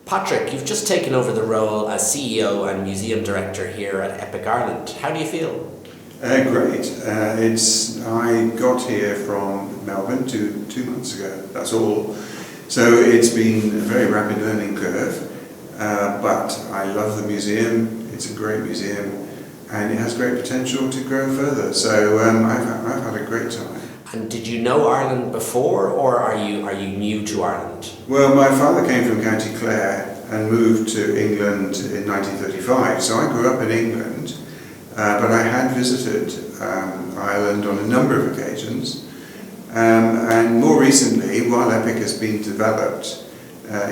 Patrick, you've just taken over the role as CEO and Museum Director here at EPIC Ireland. How do you feel? Great. I got here from Melbourne 2 months ago, that's all. So it's been a very rapid learning curve, but I love the museum. It's a great museum and it has great potential to grow further. So I've had a great time. And did you know Ireland before, or are you new to Ireland? Well, my father came from County Clare and moved to England in 1935, so I grew up in England, but I had visited Ireland on a number of occasions, and more recently, while EPIC has been developed,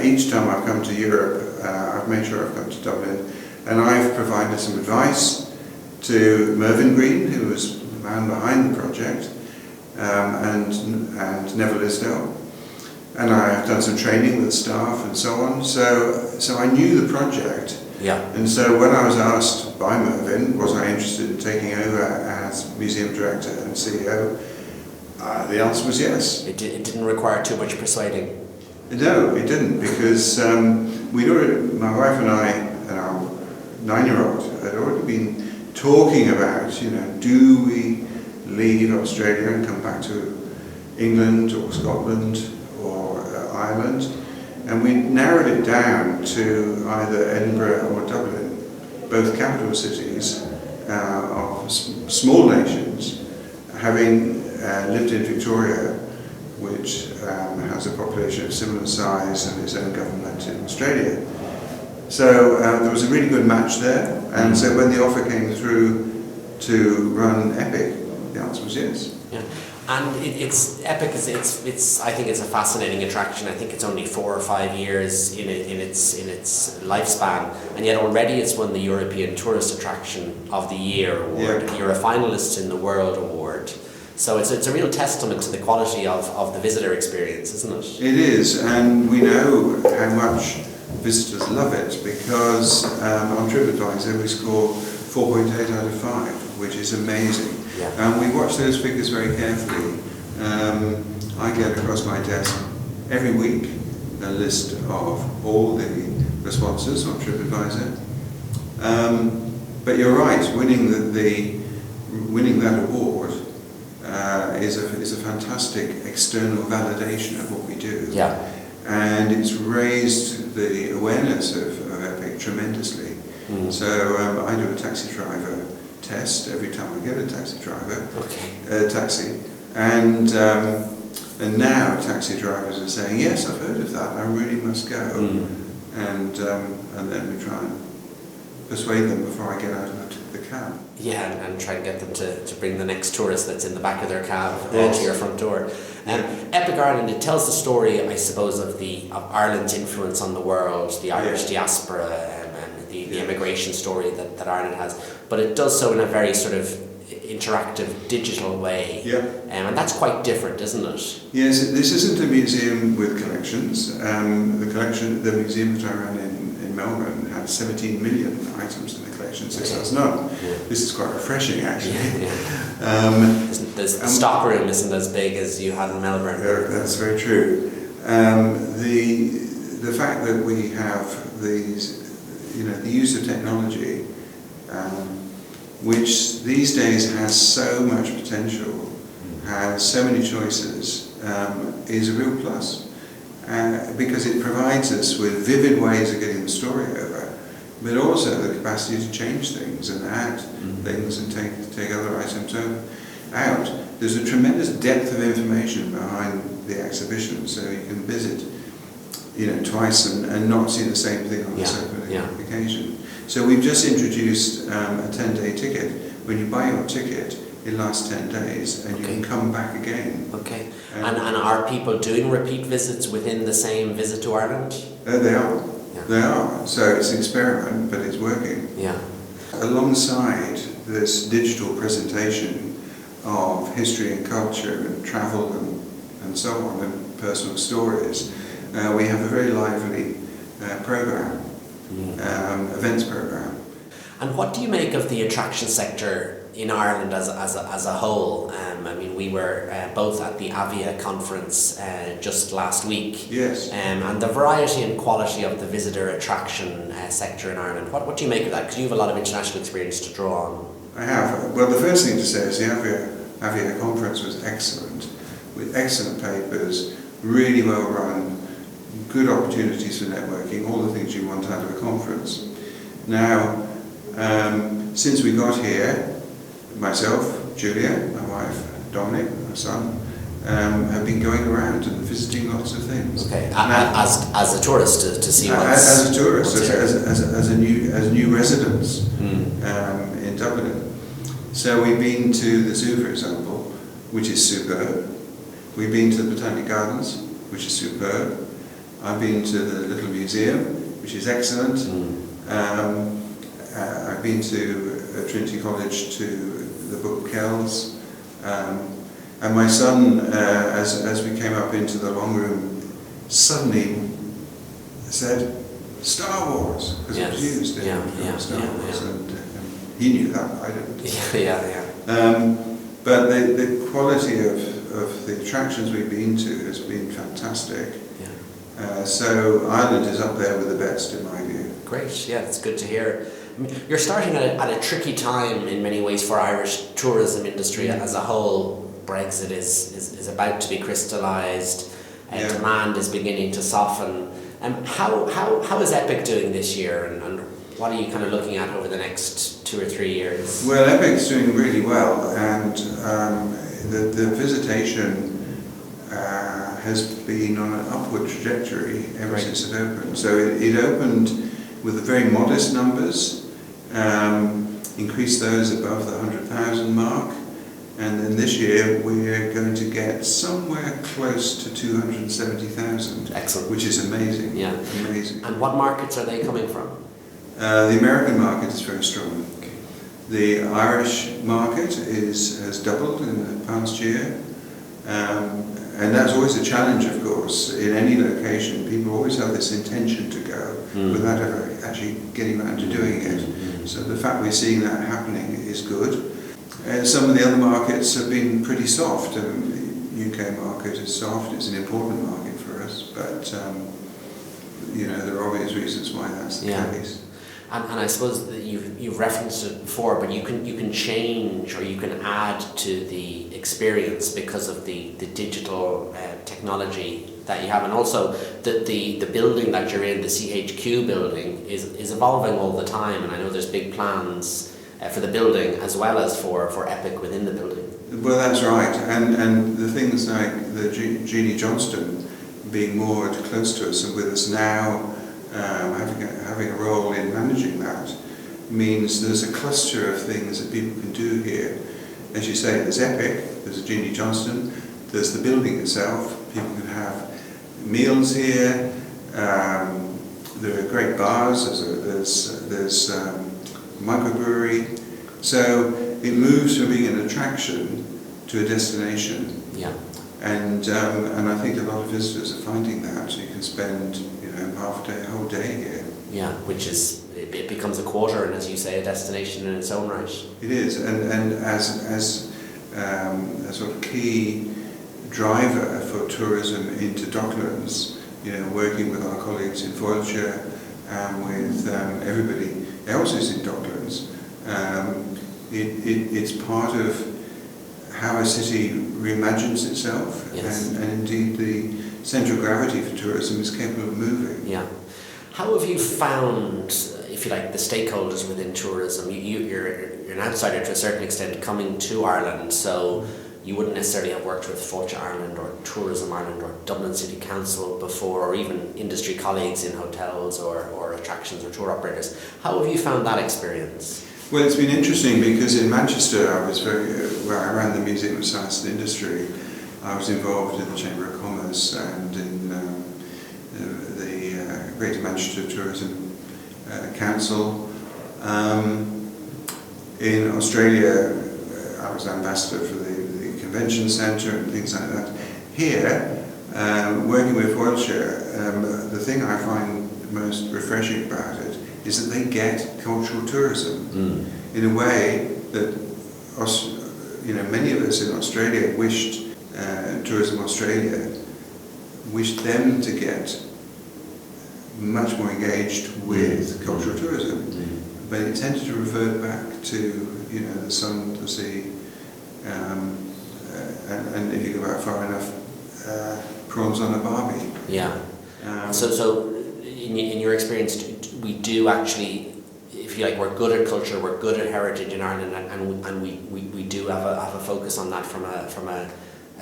each time I've come to Europe, I've made sure I've come to Dublin, and I've provided some advice to Greene, who was the man behind the project, and Neville Isdell, and I have done some training with staff and so on. So I knew the project, and so when I was asked by Mervyn, was I interested in taking over as museum director and CEO, the answer was yes. It didn't require too much persuading. No, it didn't, because my wife and I and our 9-year-old had already been talking about, do we leave Australia and come back to England or Scotland or Ireland, and we narrowed it down to either Edinburgh or Dublin, both capital cities of small nations, having lived in Victoria, which has a population of similar size and its own government in Australia. So there was a really good match there, and so when the offer came through to run EPIC, the answer was yes. Yeah, and EPIC I think it's a fascinating attraction. I think it's only 4 or 5 years in its lifespan, and yet already it's won the European Tourist Attraction of the Year award. Yeah. You're a finalist in the World Award. So it's a real testament to the quality of the visitor experience, isn't it? It is, and we know how much visitors love it, because on TripAdvisor we score 4.8 out of 5, which is amazing. Yeah. And we watch those figures very carefully. I get across my desk every week a list of all the sponsors on TripAdvisor. But you're right, winning that award is a fantastic external validation of what we do. Yeah. And it's raised the awareness of EPIC tremendously. So I do a taxi driver test every time I get a taxi driver, taxi, and now taxi drivers are saying, yes, I've heard of that, I really must go, and then we try and persuade them before I get out of the cab. Yeah, and try and get them to bring the next tourist that's in the back of their cab to your front door. EPIC Ireland, it tells the story, I suppose, of Ireland's influence on the world, the Irish diaspora, and the immigration story that Ireland has, but it does so in a very sort of interactive, digital way. Yeah. And that's quite different, isn't it? Yes, this isn't a museum with collections. The museum that I ran in Melbourne had 17 million items in the collection, this has none. Yeah. This is quite refreshing, actually. The stock room isn't as big as you had in Melbourne. That's very true. The fact that we have these, the use of technology, which these days has so much potential, has so many choices, is a real plus. Because it provides us with vivid ways of getting the story over, but also the capacity to change things and add things and take other items out. There's a tremendous depth of information behind the exhibition, so you can visit twice and not see the same thing on the same occasion. So we've just introduced a 10-day ticket. When you buy your ticket, it lasts 10 days and you can come back again. Okay. And are people doing repeat visits within the same visit to Ireland? They are. Yeah. They are. So it's an experiment, but it's working. Yeah. Alongside this digital presentation of history and culture and travel and so on, and personal stories, we have a very lively events program. And what do you make of the attraction sector in Ireland as a whole. I mean, we were both at the Avia conference just last week. Yes. And the variety and quality of the visitor attraction sector in Ireland. What do you make of that? Because you have a lot of international experience to draw on. I have. Well, the first thing to say is the Avia conference was excellent, with excellent papers, really well run, good opportunities for networking, all the things you want out of a conference. Now, since we got here, myself, Julia, my wife, Dominic, my son, have been going around and visiting lots of things. Okay, as a tourist to see what's... As a tourist, as new residents in Dublin. So we've been to the zoo, for example, which is superb. We've been to the Botanic Gardens, which is superb. I've been to the little museum, which is excellent. I've been to Trinity College to the Book Kells. And my son, as we came up into the long room, suddenly said, "Star Wars," because it was used in Star Wars. And he knew that, I didn't. But the quality of the attractions we've been to has been fantastic. So Ireland is up there with the best, in my view. Great, yeah, it's good to hear. I mean, you're starting at a tricky time in many ways for Irish tourism industry as a whole. Brexit is about to be crystallised, demand is beginning to soften. How is EPIC doing this year, and what are you kind of looking at over the next 2 or 3 years? Well, EPIC's doing really well, and the visitation has been on an upward trajectory ever since it opened. So it opened with very modest numbers, increased those above the 100,000 mark, and then this year we're going to get somewhere close to 270,000. Excellent. Which is amazing. Yeah. Amazing. And what markets are they coming from? The American market is very strong. The Irish market has doubled in the past year. And that's always a challenge, of course. In any location, people always have this intention to go without ever actually getting around to doing it. So the fact we're seeing that happening is good. Some of the other markets have been pretty soft. The UK market is soft. It's an important market for us, but there are obvious reasons why that's the case. And I suppose that you've referenced it before, but you can change or you can add to the experience because of the digital technology that you have, and also the building that you're in, the CHQ building, is evolving all the time, and I know there's big plans for the building as well as for EPIC within the building. Well, that's right, and the things like the Jeannie Johnston being moored close to us and with us now, having a role in managing that, means there's a cluster of things that people can do here. As you say, there's EPIC, there's a Jeannie Johnston, there's the building itself, people can have meals here, there are great bars, there's microbrewery, so it moves from being an attraction to a destination. Yeah. And I think a lot of visitors are finding that. So you can spend half a day, a whole day here. Yeah, which is, it becomes a quarter, and as you say, a destination in its own right. It is, and as a sort of key driver for tourism into Docklands, working with our colleagues in Foilshire and with everybody else who's in Docklands, it's part of how a city reimagines itself, and indeed the central gravity for tourism is capable of moving. Yeah. How have you found, if you like, the stakeholders within tourism? You're an outsider to a certain extent coming to Ireland, so you wouldn't necessarily have worked with Fáilte Ireland or Tourism Ireland or Dublin City Council before, or even industry colleagues in hotels or attractions or tour operators. How have you found that experience? Well, it's been interesting because in Manchester where I ran the Museum of Science and Industry, I was involved in the Chamber of Commerce and in the Greater Manchester Tourism Council. In Australia, I was ambassador for the convention centre and things like that. Here, working with Foilshire, the thing I find most refreshing about it is that they get cultural tourism in a way that many of us in Australia wished, Tourism Australia wished them to get much more engaged with cultural tourism, but it tended to revert back to the sun, the sea, and if you go back far enough, prawns on a barbie. Yeah. So in your experience, we do actually, if you like, we're good at culture, we're good at heritage in Ireland, and we do have a focus on that from a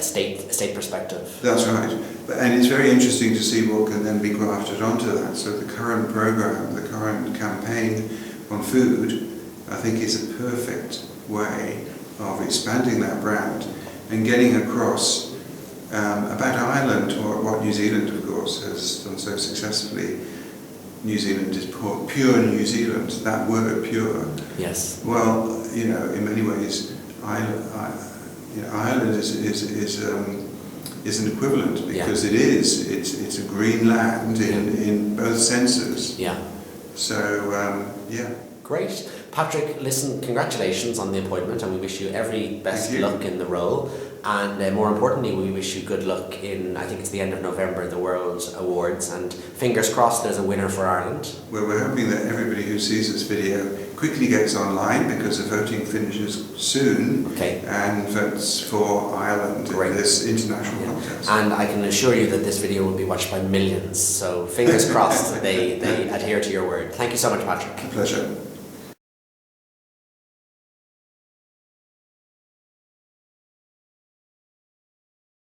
state perspective. That's right, and it's very interesting to see what can then be grafted onto that. So the current program, the current campaign on food, I think is a perfect way of expanding that brand and getting across about Ireland, or what New Zealand, of course, has done so successfully. New Zealand is pure New Zealand. That word, pure. Yes. Well, in many ways, Ireland is an equivalent, because it's a green land in both senses. Yeah. So yeah. Great. Patrick, listen, congratulations on the appointment, and we wish you every best luck in the role. And more importantly, we wish you good luck in, I think it's the end of November, the World Awards, and fingers crossed there's a winner for Ireland. Well, we're hoping that everybody who sees this video quickly gets online, because the voting finishes soon, and votes for Ireland in this international contest. And I can assure you that this video will be watched by millions, so fingers crossed that they adhere to your word. Thank you so much, Patrick. Pleasure.